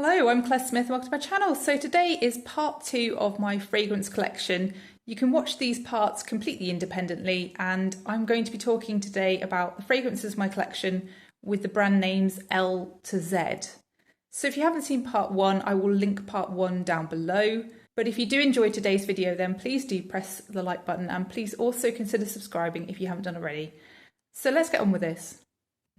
Hello, I'm Claire Smith, welcome to my channel. So today is part two of my fragrance collection. You can watch these parts completely independently, and I'm going to be talking today about the fragrances of my collection with the brand names L to Z. So if you haven't seen part one, I will link part one down below. But if you do enjoy today's video, then please do press the like button and please also consider subscribing if you haven't done already. So let's get on with this.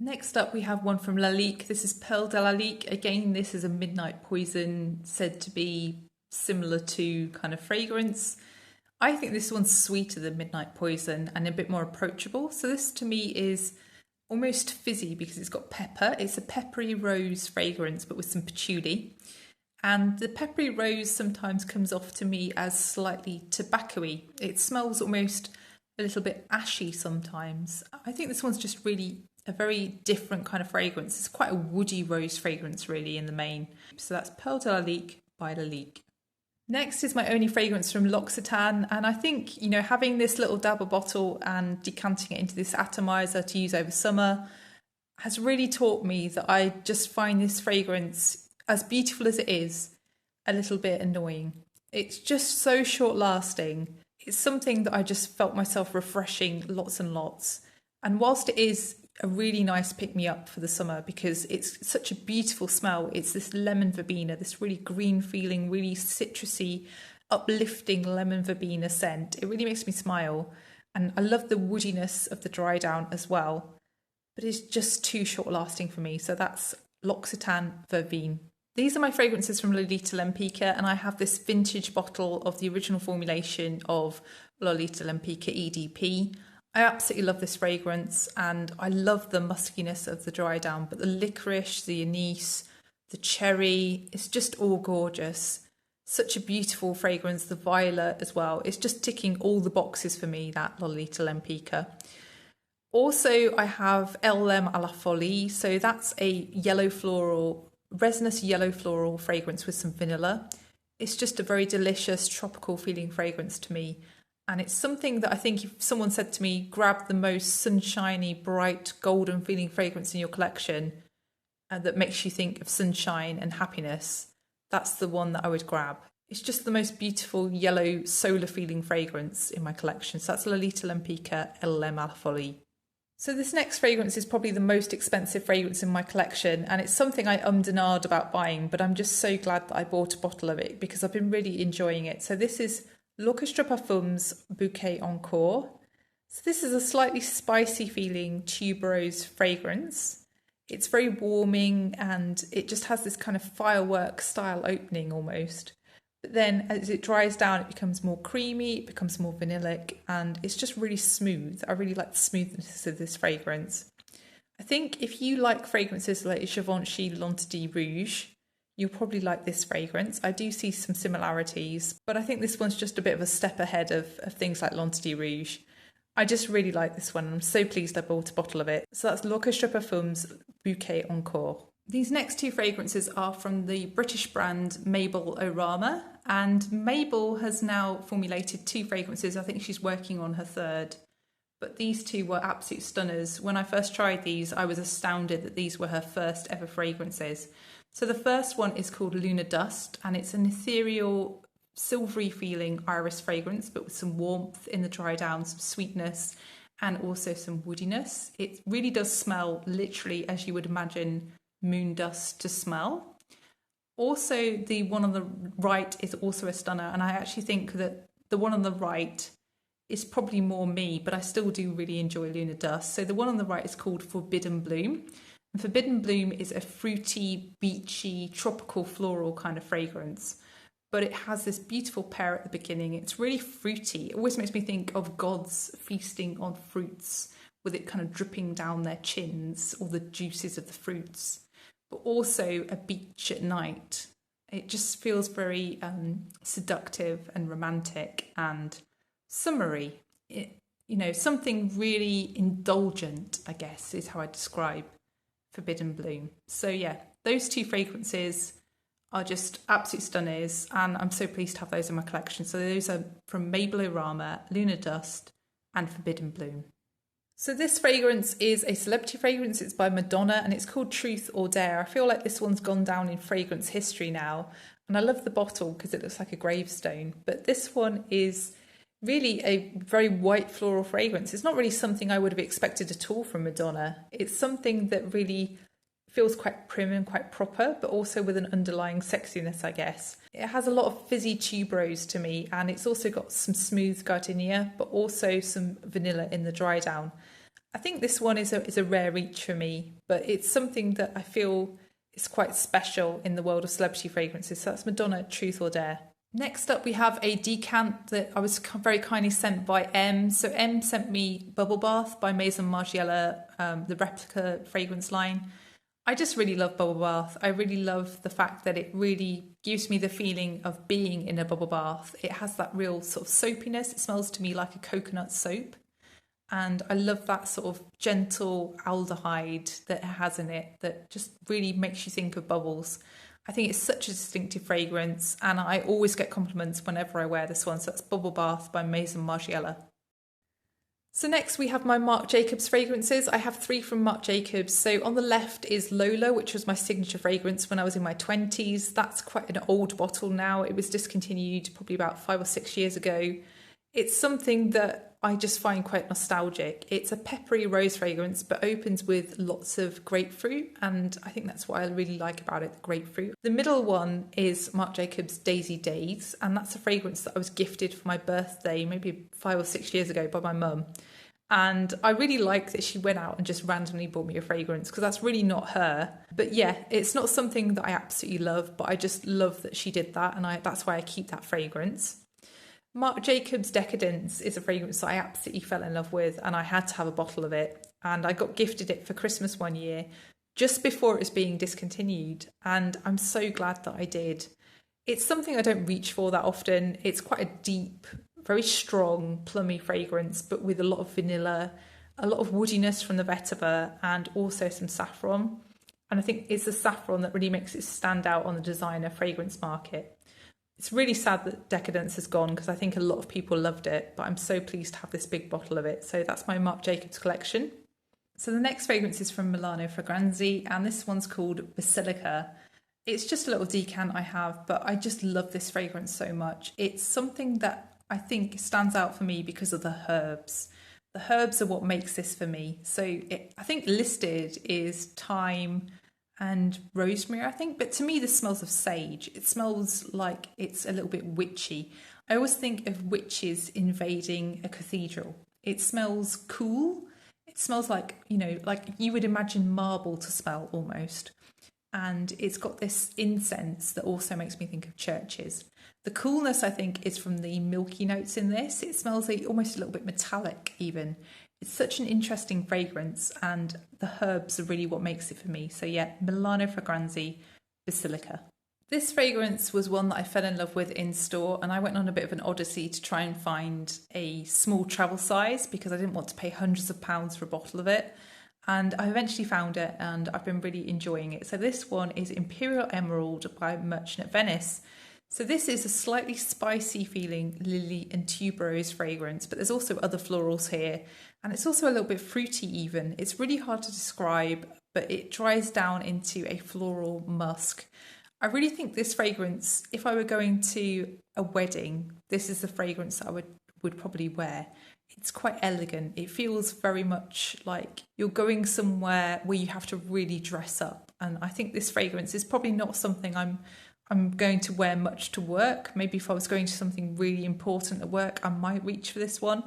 Next up we have one from Lalique. This is Pearl de Lalique. Again, this is a midnight poison said to be similar to kind of fragrance. I think this one's sweeter than Midnight Poison and a bit more approachable. So this to me is almost fizzy because it's got pepper. It's a peppery rose fragrance but with some patchouli. And the peppery rose sometimes comes off to me as slightly tobacco-y. It smells almost a little bit ashy sometimes. I think this one's just really a very different kind of fragrance. It's quite a woody rose fragrance really in the main. So that's Pearl de Lalique by Lalique. Next is my only fragrance from L'Occitane, and I think, you know, having this little dabber bottle and decanting it into this atomizer to use over summer has really taught me that I just find this fragrance, as beautiful as it is, a little bit annoying. It's just so short lasting. It's something that I just felt myself refreshing lots and lots. And whilst it is a really nice pick-me-up for the summer because it's such a beautiful smell, it's this lemon verbena, this really green feeling, really citrusy, uplifting lemon verbena scent. It really makes me smile. And I love the woodiness of the dry down as well. But it's just too short lasting for me. So that's L'Occitane Verbene. These are my fragrances from Lolita Lempicka, and I have this vintage bottle of the original formulation of Lolita Lempicka EDP. I absolutely love this fragrance, and I love the muskiness of the dry down, but the licorice, the anise, the cherry, it's just all gorgeous. Such a beautiful fragrance, the violet as well. It's just ticking all the boxes for me, that Lolita Lempicka. Also, I have LM à la Folie, so that's a yellow floral, resinous yellow floral fragrance with some vanilla. It's just a very delicious tropical feeling fragrance to me. And it's something that I think if someone said to me, grab the most sunshiny, bright, golden feeling fragrance in your collection that makes you think of sunshine and happiness, that's the one that I would grab. It's just the most beautiful yellow solar feeling fragrance in my collection. So that's Lolita Lempicka LM à la Folie. So this next fragrance is probably the most expensive fragrance in my collection, and it's something I ummed and ahed about buying, but I'm just so glad that I bought a bottle of it because I've been really enjoying it. So this is L'Orchestre Parfums Bouquet Encore. So this is a slightly spicy feeling tuberose fragrance. It's very warming and it just has this kind of firework style opening almost. But then as it dries down, it becomes more creamy, it becomes more vanillic, and it's just really smooth. I really like the smoothness of this fragrance. I think if you like fragrances like Givenchy L'Entité Rouge, you'll probably like this fragrance. I do see some similarities, but I think this one's just a bit of a step ahead of things like L'Entité Rouge. I just really like this one. I'm so pleased I bought a bottle of it. So that's L'Orchestre Parfums Bouquet Encore. These next two fragrances are from the British brand Mabel Orama, and Mabel has now formulated two fragrances. I think she's working on her third. But these two were absolute stunners. When I first tried these, I was astounded that these were her first ever fragrances. So the first one is called Lunar Dust, and it's an ethereal, silvery feeling iris fragrance, but with some warmth in the dry down, some sweetness, and also some woodiness. It really does smell literally as you would imagine moon dust to smell. Also, the one on the right is also a stunner, and I actually think that the one on the right is probably more me, but I still do really enjoy Lunar Dust. So the one on the right is called Forbidden Bloom. And Forbidden Bloom is a fruity, beachy, tropical floral kind of fragrance, but it has this beautiful pear at the beginning. It's really fruity. It always makes me think of gods feasting on fruits, with it kind of dripping down their chins, all the juices of the fruits, but also a beach at night. It just feels very seductive and romantic and summery. Something really indulgent, I guess, is how I describe Forbidden Bloom. So yeah, those two fragrances are just absolute stunners, and I'm so pleased to have those in my collection. So those are from Mabel Orama, Lunar Dust and Forbidden Bloom. So this fragrance is a celebrity fragrance. It's by Madonna and it's called Truth or Dare. I feel like this one's gone down in fragrance history now. And I love the bottle because it looks like a gravestone. But this one is really a very white floral fragrance. It's not really something I would have expected at all from Madonna. It's something that really feels quite prim and quite proper, but also with an underlying sexiness, I guess. It has a lot of fizzy tuberose to me, and it's also got some smooth gardenia, but also some vanilla in the dry down. I think this one is a rare reach for me, but it's something that I feel is quite special in the world of celebrity fragrances. So that's Madonna, Truth or Dare. Next up, we have a decant that I was very kindly sent by M. So M sent me Bubble Bath by Maison Margiela, the replica fragrance line. I just really love bubble bath. I really love the fact that it really gives me the feeling of being in a bubble bath. It has that real sort of soapiness. It smells to me like a coconut soap. And I love that sort of gentle aldehyde that it has in it that just really makes you think of bubbles. I think it's such a distinctive fragrance and I always get compliments whenever I wear this one. So that's Bubble Bath by Maison Margiela. So next we have my Marc Jacobs fragrances. I have 3 from Marc Jacobs. So on the left is Lola, which was my signature fragrance when I was in my 20s. That's quite an old bottle now. It was discontinued probably about 5 or 6 years ago. It's something that I just find quite nostalgic. It's a peppery rose fragrance, but opens with lots of grapefruit. And I think that's what I really like about it, the grapefruit. The middle one is Marc Jacobs Daisy Days. And that's a fragrance that I was gifted for my birthday, maybe 5 or 6 years ago by my mum. And I really like that she went out and just randomly bought me a fragrance because that's really not her. But yeah, it's not something that I absolutely love, but I just love that she did that. And that's why I keep that fragrance. Marc Jacobs Decadence is a fragrance that I absolutely fell in love with and I had to have a bottle of it. And I got gifted it for Christmas one year, just before it was being discontinued. And I'm so glad that I did. It's something I don't reach for that often. It's quite a deep, very strong, plummy fragrance, but with a lot of vanilla, a lot of woodiness from the vetiver, and also some saffron. And I think it's the saffron that really makes it stand out on the designer fragrance market. It's really sad that Decadence has gone because I think a lot of people loved it, but I'm so pleased to have this big bottle of it. So that's my Marc Jacobs collection. So the next fragrance is from Milano Fragranze, and this one's called Basilica. It's just a little decant I have, but I just love this fragrance so much. It's something that I think stands out for me because of the herbs. The herbs are what makes this for me. So I think listed is thyme and rosemary, I think. But to me, this smells of sage. It smells like it's a little bit witchy. I always think of witches invading a cathedral. It smells cool. It smells like, like you would imagine marble to smell almost. And it's got this incense that also makes me think of churches. The coolness, I think, is from the milky notes in this. It smells almost a little bit metallic even. It's such an interesting fragrance and the herbs are really what makes it for me. So yeah, Milano Fragranze Basilica. This fragrance was one that I fell in love with in store and I went on a bit of an odyssey to try and find a small travel size because I didn't want to pay hundreds of pounds for a bottle of it. And I eventually found it and I've been really enjoying it. So this one is Imperial Emerald by Merchant at Venice. So this is a slightly spicy feeling lily and tuberose fragrance, but there's also other florals here. And it's also a little bit fruity even. It's really hard to describe, but it dries down into a floral musk. I really think this fragrance, if I were going to a wedding, this is the fragrance that I would probably wear. It's quite elegant. It feels very much like you're going somewhere where you have to really dress up. And I think this fragrance is probably not something I'm going to wear much to work. Maybe if I was going to something really important at work, I might reach for this one.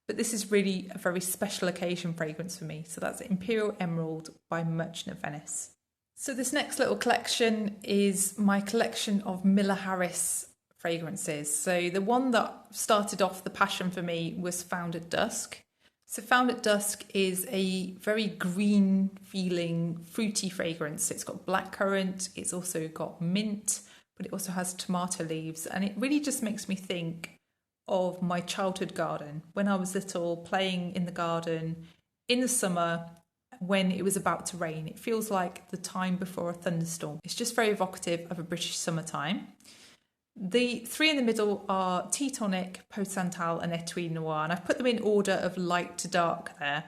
But this is really a very special occasion fragrance for me. So that's Imperial Emerald by Merchant of Venice. So this next little collection is my collection of Miller Harris fragrances. So the one that started off the passion for me was Found at Dusk. So Found at Dusk is a very green feeling fruity fragrance. It's got blackcurrant, it's also got mint, but it also has tomato leaves. And it really just makes me think of my childhood garden. When I was little, playing in the garden in the summer when it was about to rain. It feels like the time before a thunderstorm. It's just very evocative of a British summertime. The 3 in the middle are Teutonic, Pot Santal and Etui Noir, and I've put them in order of light to dark there.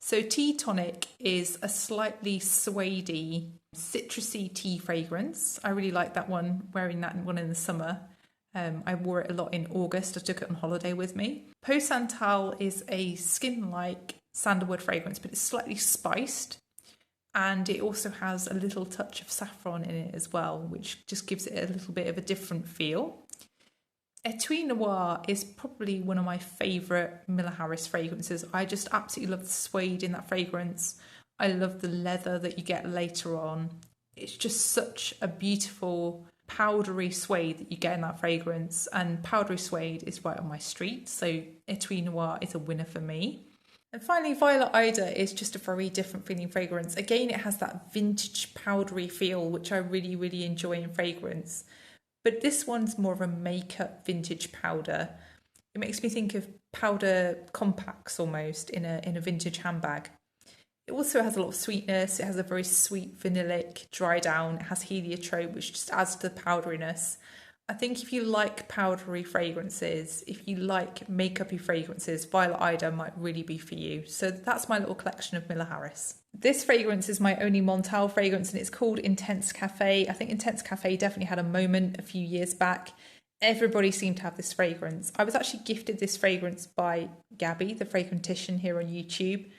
So Tea Tonic is a slightly suede-y, citrusy tea fragrance. I really like that one, wearing that one in the summer. I wore it a lot in August. I took it on holiday with me. Peau Santal is a skin-like sandalwood fragrance, but it's slightly spiced. And it also has a little touch of saffron in it as well, which just gives it a little bit of a different feel. Etui Noir is probably one of my favourite Miller Harris fragrances. I just absolutely love the suede in that fragrance. I love the leather that you get later on. It's just such a beautiful powdery suede that you get in that fragrance, and powdery suede is right on my street, so Etui Noir is a winner for me. And finally, Violet Ida is just a very different feeling fragrance. Again, it has that vintage powdery feel, which I really, really enjoy in fragrance. But this one's more of a makeup vintage powder. It makes me think of powder compacts almost in a vintage handbag. It also has a lot of sweetness. It has a very sweet vanillic dry down. It has heliotrope, which just adds to the powderiness. I think if you like powdery fragrances, if you like makeup-y fragrances, Violet Ida might really be for you. So that's my little collection of Miller Harris. This fragrance is my only Montal fragrance, and it's called Intense Cafe. I think Intense Cafe definitely had a moment a few years back. Everybody seemed to have this fragrance. I was actually gifted this fragrance by Gabby, the fragrantician here on YouTube.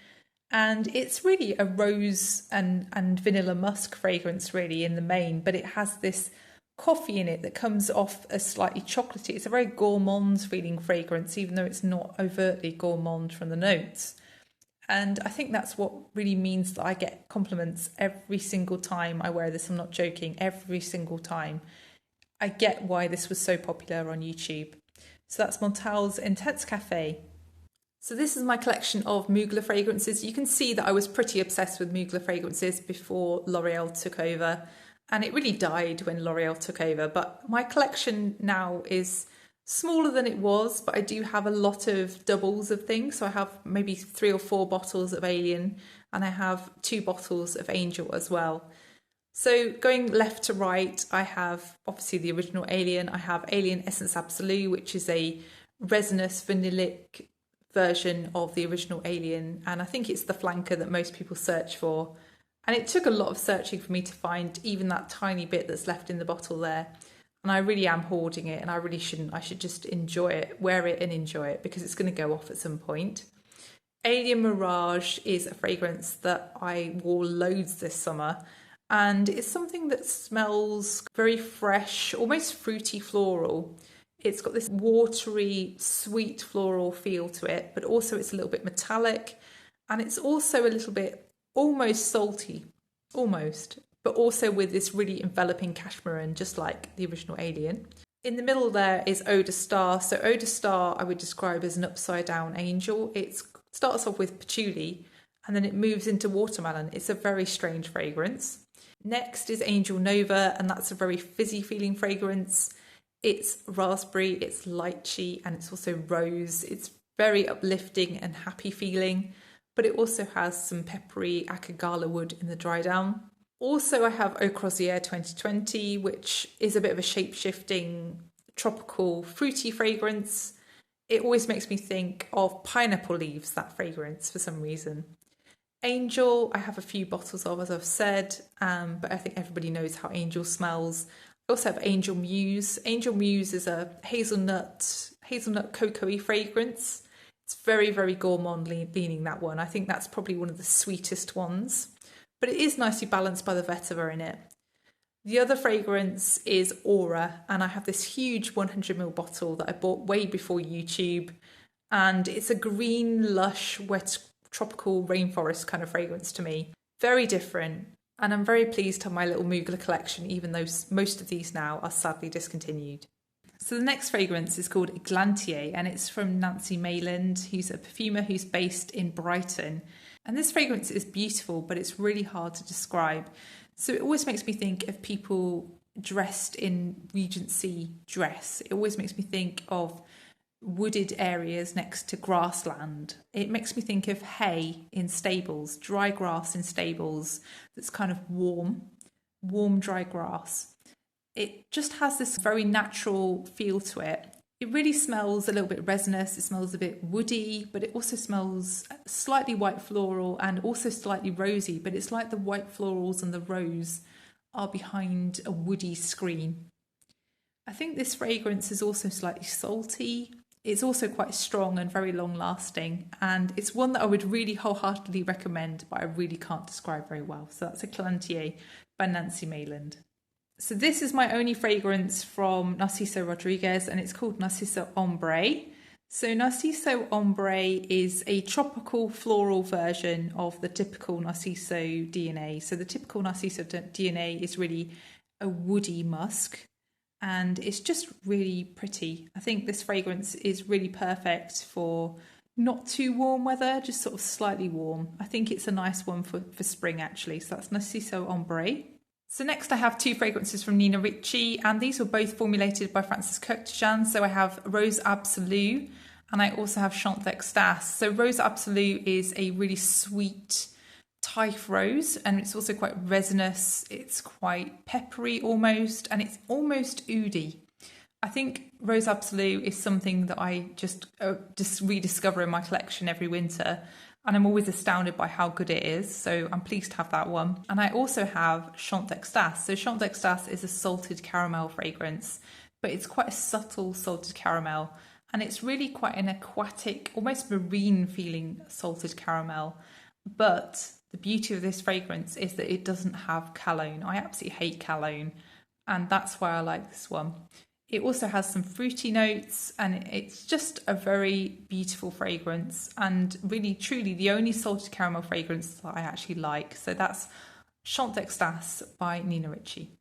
And it's really a rose and vanilla musk fragrance really in the main, but it has this coffee in it that comes off as slightly chocolatey. It's a very gourmand feeling fragrance, even though it's not overtly gourmand from the notes. And I think that's what really means that I get compliments every single time I wear this. I'm not joking, every single time. I get why this was so popular on YouTube. So that's Montal's Intense Cafe. So this is my collection of Mugler fragrances. You can see that I was pretty obsessed with Mugler fragrances before L'Oreal took over. And it really died when L'Oreal took over. But my collection now is smaller than it was, but I do have a lot of doubles of things. So I have maybe 3 or 4 bottles of Alien, and I have 2 bottles of Angel as well. So going left to right, I have obviously the original Alien. I have Alien Essence Absolue, which is a resinous vanillic version of the original Alien. And I think it's the flanker that most people search for. And it took a lot of searching for me to find even that tiny bit that's left in the bottle there. And I really am hoarding it, and I really shouldn't. I should just enjoy it, wear it and enjoy it, because it's going to go off at some point. Alien Mirage is a fragrance that I wore loads this summer. And it's something that smells very fresh, almost fruity floral. It's got this watery, sweet floral feel to it, but also it's a little bit metallic. And it's also a little bit almost salty, almost, but also with this really enveloping cashmere, just like the original Alien. In the middle there is Eau de Star. So Eau de Star I would describe as an upside down angel. It starts off with patchouli and then it moves into watermelon. It's a very strange fragrance. Next is Angel Nova, and that's a very fizzy feeling fragrance. It's raspberry, it's lychee, and it's also rose. It's very uplifting and happy feeling, but it also has some peppery akagala wood in the dry down. Also, I have Eau Croisière 2020, which is a bit of a shape-shifting, tropical, fruity fragrance. It always makes me think of pineapple leaves, that fragrance, for some reason. Angel, I have a few bottles of, as I've said, but I think everybody knows how Angel smells. I also have Angel Muse. Angel Muse is a hazelnut cocoa-y fragrance. It's very, very gourmand leaning, that one. I think that's probably one of the sweetest ones, but it is nicely balanced by the vetiver in it. The other fragrance is Aura, and I have this huge 100ml bottle that I bought way before YouTube, and it's a green, lush, wet, tropical rainforest kind of fragrance to me. Very different, and I'm very pleased to have my little Mugler collection, even though most of these now are sadly discontinued. So the next fragrance is called Eglantier, and it's from Nancy Mayland, who's a perfumer who's based in Brighton. And this fragrance is beautiful, but it's really hard to describe. So it always makes me think of people dressed in Regency dress. It always makes me think of wooded areas next to grassland. It makes me think of hay in stables, dry grass in stables that's kind of warm, dry grass. It just has this very natural feel to it. It really smells a little bit resinous, it smells a bit woody, but it also smells slightly white floral and also slightly rosy, but it's like the white florals and the rose are behind a woody screen. I think this fragrance is also slightly salty. It's also quite strong and very long lasting, and it's one that I would really wholeheartedly recommend, but I really can't describe very well. So that's a Clantier by Nancy Mayland. So this is my only fragrance from Narciso Rodriguez, and it's called Narciso Ombre. So Narciso Ombre is a tropical floral version of the typical Narciso DNA. So the typical Narciso DNA is really a woody musk, and it's just really pretty. I think this fragrance is really perfect for not too warm weather, just sort of slightly warm. I think it's a nice one for spring actually. So that's Narciso Ombre. So next I have two fragrances from Nina Ricci, and these were both formulated by Francis Kurkdjian. So I have Rose Absolue and I also have Chant d'Extase. So Rose Absolue is a really sweet Taif rose, and it's also quite resinous, it's quite peppery almost, and it's almost oudi. I think Rose Absolue is something that I just rediscover in my collection every winter, and I'm always astounded by how good it is, so I'm pleased to have that one. And I also have Chant d'Extase. So Chant d'Extase is a salted caramel fragrance, but it's quite a subtle salted caramel, and it's really quite an aquatic, almost marine feeling salted caramel. But the beauty of this fragrance is that it doesn't have cologne. I absolutely hate cologne, and that's why I like this one. It also has some fruity notes, and it's just a very beautiful fragrance, and really truly the only salted caramel fragrance that I actually like. So that's Chant d'Extase by Nina Ricci.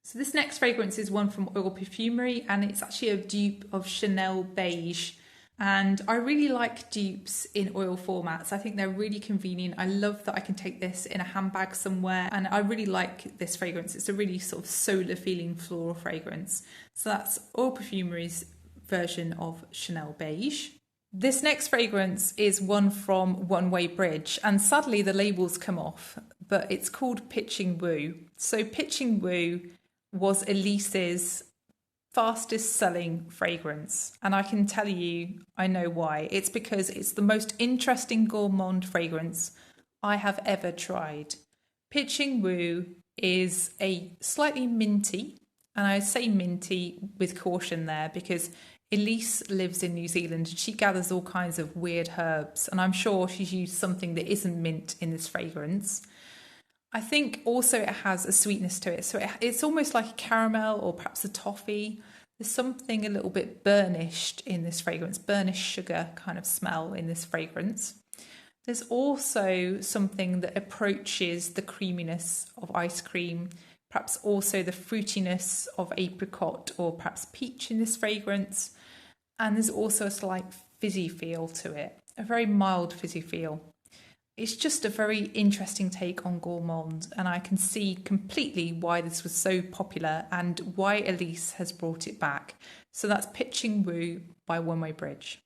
So this next fragrance is one from Oil Perfumery, and it's actually a dupe of Chanel Beige. And I really like dupes in oil formats. I think they're really convenient. I love that I can take this in a handbag somewhere, and I really like this fragrance. It's a really sort of solar feeling floral fragrance. So that's Oil Perfumery's version of Chanel Beige. This next fragrance is one from One Way Bridge, and sadly the label's come off, but it's called Pitching Woo. So Pitching Woo was Elise's fastest selling fragrance, and I can tell you I know why. It's because it's the most interesting gourmand fragrance I have ever tried. Pitching Woo is a slightly minty, and I say minty with caution there because Elise lives in New Zealand and she gathers all kinds of weird herbs, and I'm sure she's used something that isn't mint in this fragrance. I think also it has a sweetness to it. So it's almost like a caramel or perhaps a toffee. There's something a little bit burnished in this fragrance, burnished sugar kind of smell in this fragrance. There's also something that approaches the creaminess of ice cream, perhaps also the fruitiness of apricot or perhaps peach in this fragrance. And there's also a slight fizzy feel to it, a very mild fizzy feel. It's just a very interesting take on gourmand, and I can see completely why this was so popular and why Elise has brought it back. So that's Pitching Woo by One Way Bridge.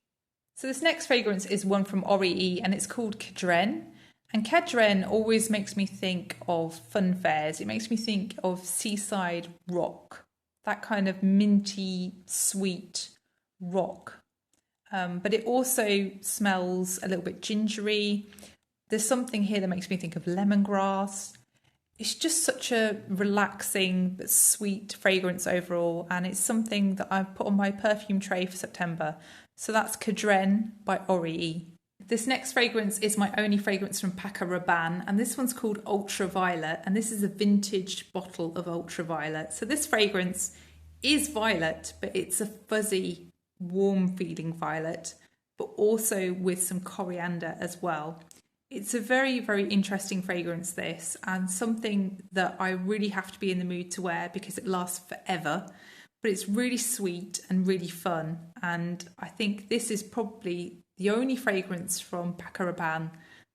So this next fragrance is one from Orei, and it's called Cadren. And Cadren always makes me think of fun fairs. It makes me think of seaside rock, that kind of minty, sweet rock. But it also smells a little bit gingery. There's something here that makes me think of lemongrass. It's just such a relaxing but sweet fragrance overall, and it's something that I've put on my perfume tray for September. So that's Cadren by Orei. This next fragrance is my only fragrance from Paco Rabanne, and this one's called Ultraviolet, and this is a vintage bottle of Ultraviolet. So this fragrance is violet, but it's a fuzzy, warm feeling violet, but also with some coriander as well. It's a very, very interesting fragrance, this, and something that I really have to be in the mood to wear because it lasts forever. But it's really sweet and really fun, and I think this is probably the only fragrance from Paco Rabanne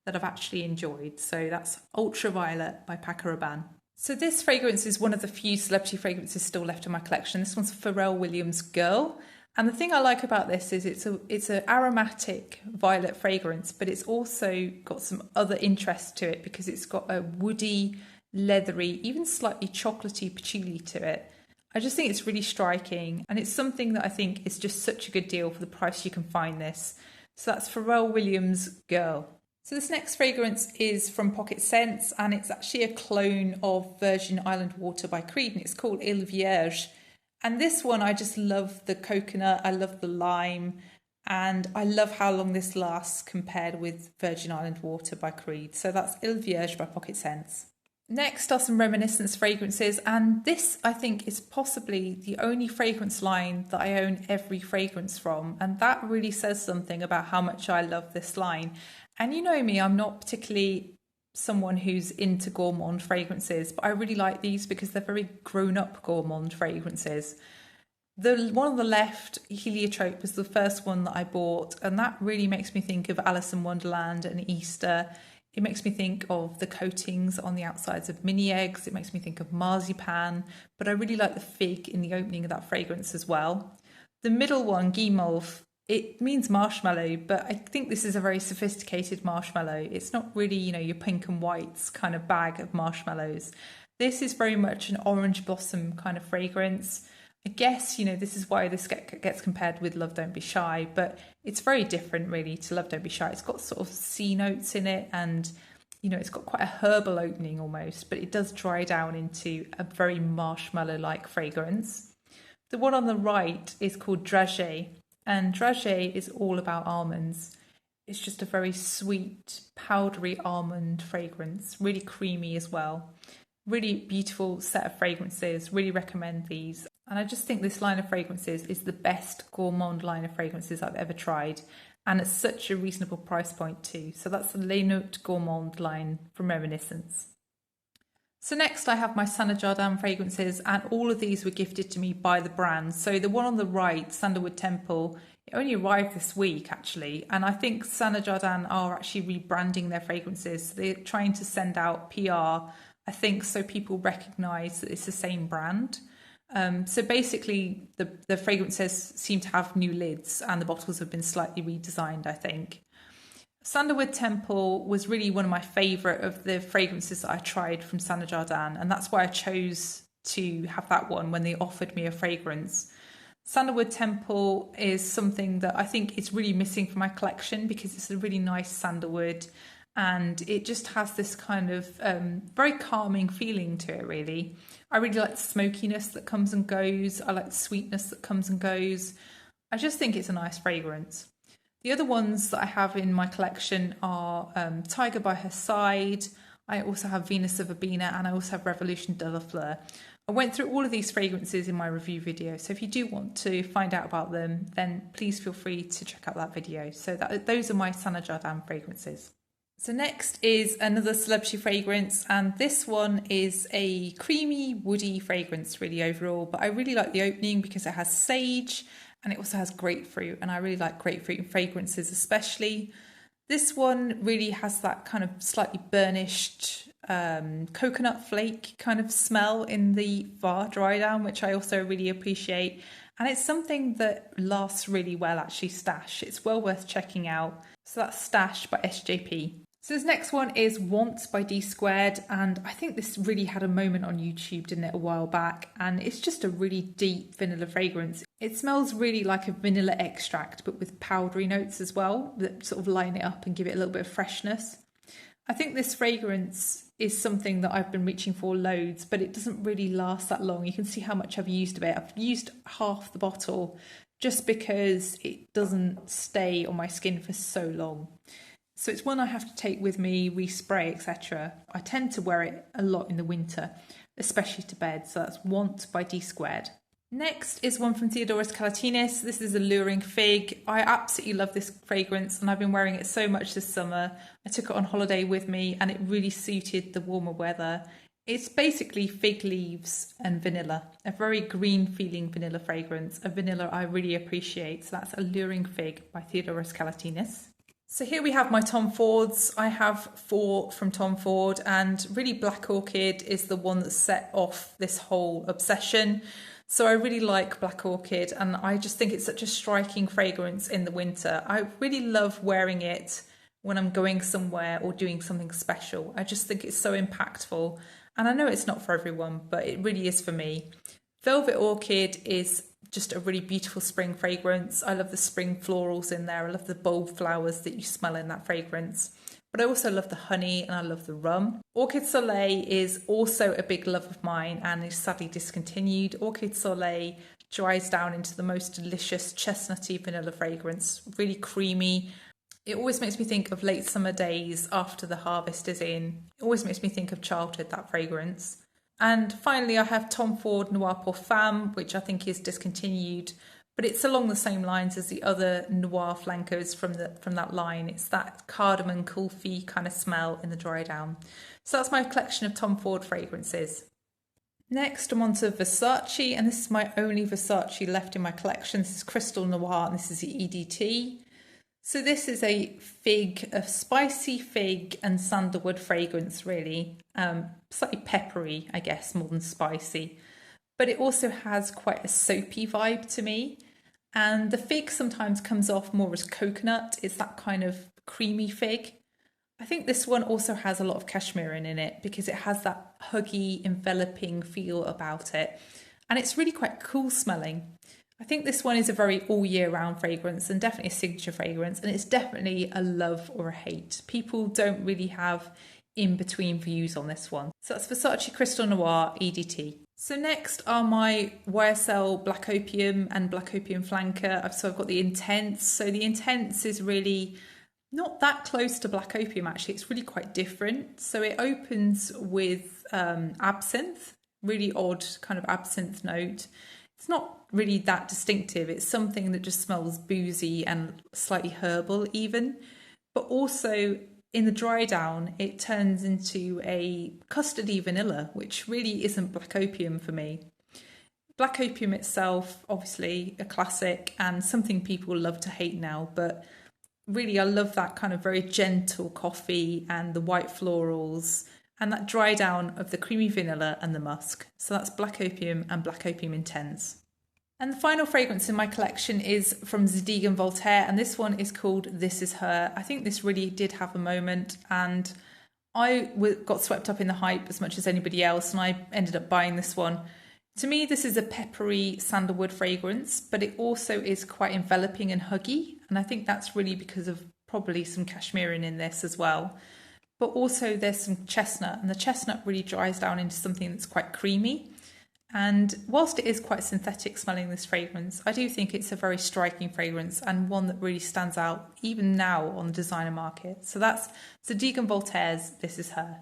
that I've actually enjoyed. So that's Ultraviolet by Paco Rabanne. So this fragrance is one of the few celebrity fragrances still left in my collection. This one's Pharrell Williams' Girl. And the thing I like about this is it's an aromatic violet fragrance, but it's also got some other interest to it because it's got a woody, leathery, even slightly chocolatey patchouli to it. I just think it's really striking, and it's something that I think is just such a good deal for the price you can find this. So that's Pharrell Williams Girl. So this next fragrance is from Pocket Scents, and it's actually a clone of Virgin Island Water by Creed, and it's called Il Vierge. And this one, I just love the coconut, I love the lime, and I love how long this lasts compared with Virgin Island Water by Creed. So that's Il Vierge by Pocket Scents. Next are some Reminiscence fragrances, and this I think is possibly the only fragrance line that I own every fragrance from, and that really says something about how much I love this line. And you know me, I'm not particularly someone who's into gourmand fragrances, but I really like these because they're very grown-up gourmand fragrances. The one on the left, Heliotrope, was the first one that I bought, and that really makes me think of Alice in Wonderland and Easter. It makes me think of the coatings on the outsides of mini eggs. It makes me think of marzipan, but I really like the fig in the opening of that fragrance as well. The middle one, Guimauve, it means marshmallow, but I think this is a very sophisticated marshmallow. It's not really, your pink and whites kind of bag of marshmallows. This is very much an orange blossom kind of fragrance. I guess, this is why this gets compared with Love Don't Be Shy, but it's very different really to Love Don't Be Shy. It's got sort of sea notes in it, and, it's got quite a herbal opening almost, but it does dry down into a very marshmallow-like fragrance. The one on the right is called Dragée, and Dragée is all about almonds. It's just a very sweet, powdery almond fragrance, really creamy as well. Really beautiful set of fragrances, really recommend these. And I just think this line of fragrances is the best gourmand line of fragrances I've ever tried. And it's such a reasonable price point too. So that's the Les Notes Gourmand line from Reminiscence. So next I have my Sana Jardin fragrances, and all of these were gifted to me by the brand. So the one on the right, Sandalwood Temple, it only arrived this week actually. And I think Sana Jardin are actually rebranding their fragrances. So they're trying to send out PR, I think, so people recognise that it's the same brand. So basically the fragrances seem to have new lids and the bottles have been slightly redesigned, I think. Sandalwood Temple was really one of my favourite of the fragrances that I tried from Sana Jardin, and that's why I chose to have that one when they offered me a fragrance. Sandalwood Temple is something that I think is really missing from my collection because it's a really nice sandalwood, and it just has this kind of very calming feeling to it, really. I really like the smokiness that comes and goes. I like the sweetness that comes and goes. I just think it's a nice fragrance. The other ones that I have in my collection are Tiger by Her Side. I also have Venus of Urbina, and I also have Revolution de la Fleur. I went through all of these fragrances in my review video, so if you do want to find out about them, then please feel free to check out that video. So those are my Sana Jardin fragrances. So next is another celebrity fragrance, and this one is a creamy, woody fragrance really overall, but I really like the opening because it has sage and it also has grapefruit, and I really like grapefruit in fragrances especially. This one really has that kind of slightly burnished coconut flake kind of smell in the far dry down, which I also really appreciate. And it's something that lasts really well, actually, Stash. It's well worth checking out. So that's Stash by SJP. So this next one is Want by D Squared, and I think this really had a moment on YouTube, didn't it, a while back, and it's just a really deep vanilla fragrance. It smells really like a vanilla extract, but with powdery notes as well, that sort of line it up and give it a little bit of freshness. I think this fragrance is something that I've been reaching for loads, but it doesn't really last that long. You can see how much I've used of it. I've used half the bottle just because it doesn't stay on my skin for so long. So it's one I have to take with me, respray, etc. I tend to wear it a lot in the winter, especially to bed. So that's Want by D Squared. Next is one from Theodoros Kalatinis. This is Alluring Fig. I absolutely love this fragrance and I've been wearing it so much this summer. I took it on holiday with me and it really suited the warmer weather. It's basically fig leaves and vanilla, a very green feeling vanilla fragrance, a vanilla I really appreciate. So that's Alluring Fig by Theodoros Kalatinis. So here we have my Tom Fords. I have 4 from Tom Ford, and really Black Orchid is the one that set off this whole obsession. So I really like Black Orchid, and I just think it's such a striking fragrance in the winter. I really love wearing it when I'm going somewhere or doing something special. I just think it's so impactful, and I know it's not for everyone, but it really is for me. Velvet Orchid is just a really beautiful spring fragrance. I love the spring florals in there. I love the bulb flowers that you smell in that fragrance. But I also love the honey and I love the rum. Orchid Soleil is also a big love of mine and is sadly discontinued. Orchid Soleil dries down into the most delicious chestnutty vanilla fragrance, really creamy. It always makes me think of late summer days after the harvest is in. It always makes me think of childhood, that fragrance. And finally, I have Tom Ford Noir Perfume, which I think is discontinued, but it's along the same lines as the other noir flankers from that line. It's that cardamom kulfi kind of smell in the dry down. So that's my collection of Tom Ford fragrances. Next, I'm on to Versace, and this is my only Versace left in my collection. This is Crystal Noir, and this is the EDT. So this is a spicy fig and sandalwood fragrance, really. Slightly peppery, I guess, more than spicy. But it also has quite a soapy vibe to me. And the fig sometimes comes off more as coconut. It's that kind of creamy fig. I think this one also has a lot of cashmerean in it because it has that huggy, enveloping feel about it. And it's really quite cool smelling. I think this one is a very all year round fragrance and definitely a signature fragrance. And it's definitely a love or a hate. People don't really have in between views on this one. So that's Versace Crystal Noir EDT. So next are my YSL Black Opium and Black Opium Flanker. So I've got the Intense. So the Intense is really not that close to Black Opium actually. It's really quite different. So it opens with absinthe, really odd kind of absinthe note. It's not really that distinctive. It's something that just smells boozy and slightly herbal even. But also in the dry down, it turns into a custardy vanilla, which really isn't Black Opium for me. Black Opium itself, obviously a classic and something people love to hate now, but really I love that kind of very gentle coffee and the white florals and that dry down of the creamy vanilla and the musk. So that's Black Opium and Black Opium Intense. And the final fragrance in my collection is from Zadig & Voltaire, and this one is called This Is Her. I think this really did have a moment, and I got swept up in the hype as much as anybody else, and I ended up buying this one. To me, this is a peppery sandalwood fragrance, but it also is quite enveloping and huggy, and I think that's really because of probably some cashmerean in this as well. But also there's some chestnut, and the chestnut really dries down into something that's quite creamy. And whilst it is quite synthetic smelling, this fragrance, I do think it's a very striking fragrance and one that really stands out even now on the designer market. So that's Zadig & Voltaire's This Is Her.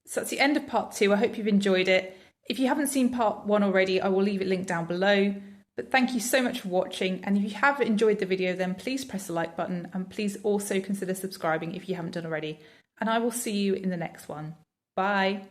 So that's the end of part 2. I hope you've enjoyed it. If you haven't seen part 1 already, I will leave it linked down below. But thank you so much for watching. And if you have enjoyed the video, then please press the like button and please also consider subscribing if you haven't done already. And I will see you in the next one. Bye.